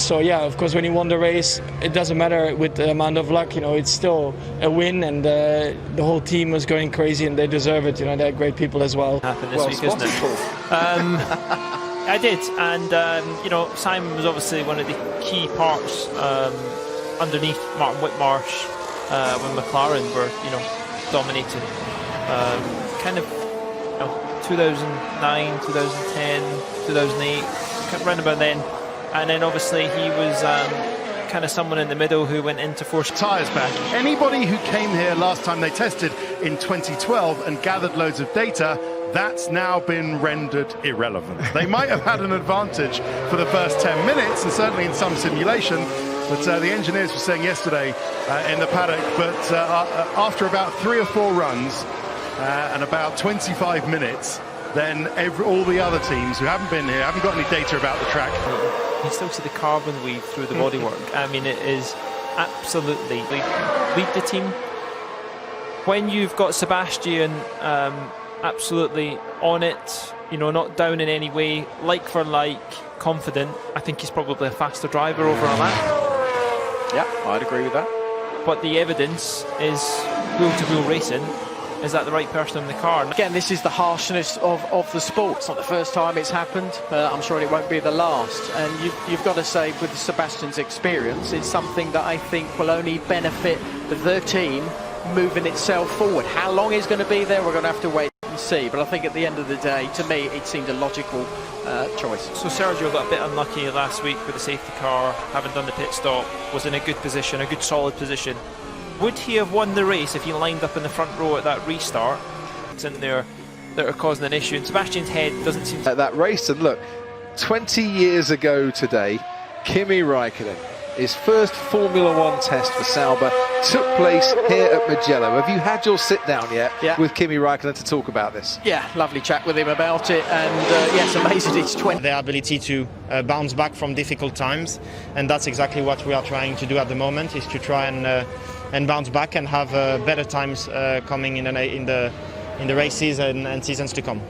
So yeah, of course, when you won the race, it doesn't matter with the amount of luck. You know, it's still a win, and the whole team was going crazy, and they deserve it. You know, they're great people as well. Happened this week, isn't it? I did, and you know, Simon was obviously one of the key parts underneath Martin Whitmarsh when McLaren were, you know, dominating. Kind of, you know, 2009, 2010, 2008, around about then. And then obviously he was kind of someone in the middle who went into force. Tyres back. Anybody who came here last time they tested in 2012 and gathered loads of data, that's now been rendered irrelevant. They might have had an advantage for the first 10 minutes, and certainly in some simulation, but the engineers were saying yesterday in the paddock, but after about 3 or 4 runs and about 25 minutes, then all the other teams who haven't been here, haven't got any data about the track. You still see the carbon weave through the bodywork. I mean, it is absolutely lead the team. When you've got Sebastian absolutely on it, you know, not down in any way, like for like, confident, I think he's probably a faster driver over a lap. Yeah, I'd agree with that. But the evidence is wheel-to-wheel racing. Is that the right person in the car? Again, this is the harshness of the sport. It's not the first time it's happened. I'm sure it won't be the last. And you've got to say, with Sebastian's experience, it's something that I think will only benefit the team moving itself forward. How long it's going to be there, we're going to have to wait and see. But I think at the end of the day, to me, it seemed a logical choice. So Sergio got a bit unlucky last week with the safety car, having done the pit stop, was in a good position, a good solid position. Would he have won the race if he lined up in the front row at that restart? It's in there that are causing an issue, and Sebastian's head doesn't seem to... At that race, and look, 20 years ago today, Kimi Raikkonen, his first Formula One test for Sauber, took place here at Mugello. Have you had your sit down yet with Kimi Raikkonen to talk about this? Yeah, lovely chat with him about it, and yes, amazing. It's 20. The ability to bounce back from difficult times, and that's exactly what we are trying to do at the moment, is to try and bounce back and have better times coming in the races and seasons to come.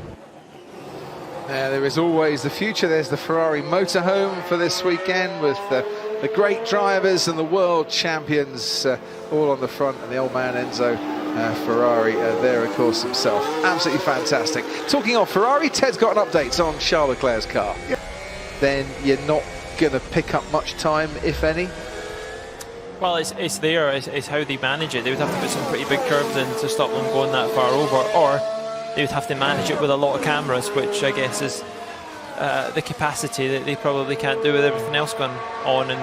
There is always the future. There's the Ferrari motorhome for this weekend with the great drivers and the world champions all on the front, and the old man Enzo Ferrari there, of course, himself. Absolutely fantastic. Talking of Ferrari, Ted's got an update on Charles Leclerc's car. Then you're not going to pick up much time, if any. Well, it's there. It's how they manage it. They would have to put some pretty big curves in to stop them going that far over, or they would have to manage it with a lot of cameras, which I guess is the capacity that they probably can't do with everything else going on. And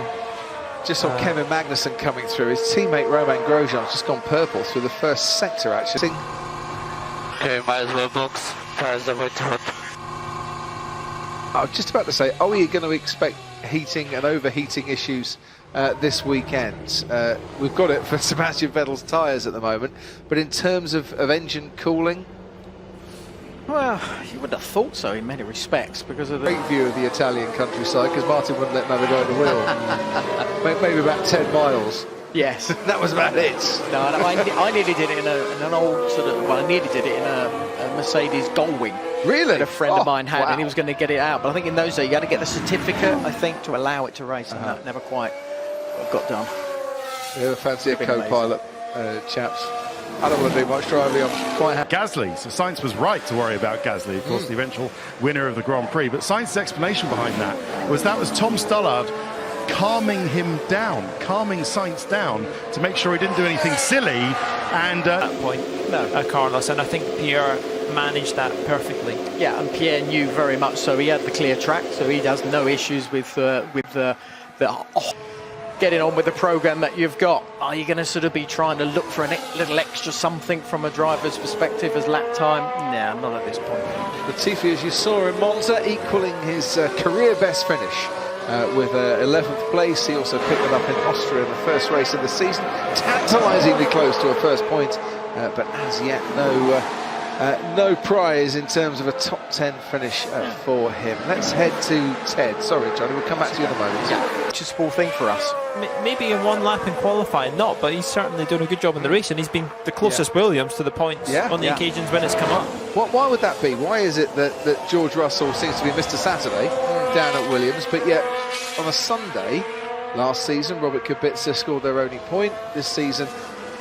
just saw Kevin Magnussen coming through. His teammate Romain Grosjean's just gone purple through the first sector, actually. Okay, might as well box. Tires are way too hot. I was just about to say, are we going to expect heating and overheating issues this weekend? We've got it for Sebastian Vettel's tyres at the moment, but in terms of engine cooling? Well, you would have thought so in many respects, because of the great view of the Italian countryside, because Martin wouldn't let another guy at the wheel. Maybe about 10 miles. Yes. That was about it. No, I nearly did it in an old sort of, well, I nearly did it in a Mercedes Gullwing. Really? That a friend of mine had, and he was going to get it out. But I think in those days you had to get the certificate, I think, to allow it to race, and that never quite got done. Yeah, fancy a co-pilot, chaps. I don't want to do much driving. I'm quite happy. Gasly, so Sainz was right to worry about Gasly, of course, the eventual winner of the Grand Prix. But Sainz's explanation behind that was Tom Stollard calming him down, calming Sainz down to make sure he didn't do anything silly. And at that point, Carlos, and I think Pierre managed that perfectly. Yeah, and Pierre knew very much so. He had the clear track, so he has no issues with getting on with the program that you've got. Are you going to sort of be trying to look for a little extra something from a driver's perspective as lap time? Nah, not at this point. Latifi, as you saw in Monza, equaling his career best finish with 11th place. He also picked it up in Austria in the first race of the season, tantalisingly close to a first point, but as yet no prize in terms of a top 10 finish for him. Let's head to Ted. Sorry, Johnny, we'll come back to you in a moment. Yeah, it's a small thing for us. Maybe in one lap in qualifying, not, but he's certainly doing a good job in the race, and he's been the closest Williams to the points on the occasions when it's come up. Why would that be? Why is it that George Russell seems to be Mr. Saturday down at Williams, but yet on a Sunday last season, Robert Kubica scored their only point. This season,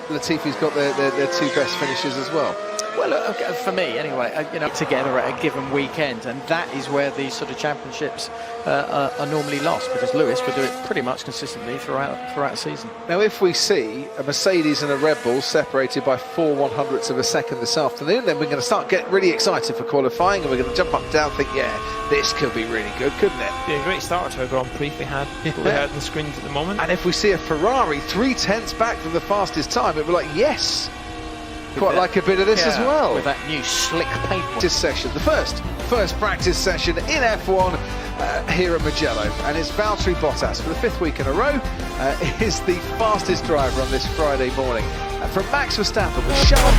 Latifi's got their two best finishes as well. Well, for me anyway, together at a given weekend, and that is where these sort of championships are normally lost, because Lewis will do it pretty much consistently throughout the season. Now, if we see a Mercedes and a Red Bull separated by 4/100ths of a second this afternoon, then we're going to start getting really excited for qualifying, and we're going to jump up and down and think, yeah, this could be really good, couldn't it? Yeah, a great start to a Grand Prix we had on the screens at the moment. And if we see a Ferrari 3/10 back from the fastest time, it'll be like, yes, quite like a bit of this as well. With that new slick paint. This session, the first practice session in F1 here at Mugello, and it's Valtteri Bottas for the 5th week in a row is the fastest driver on this Friday morning. From Max Verstappen with Charles.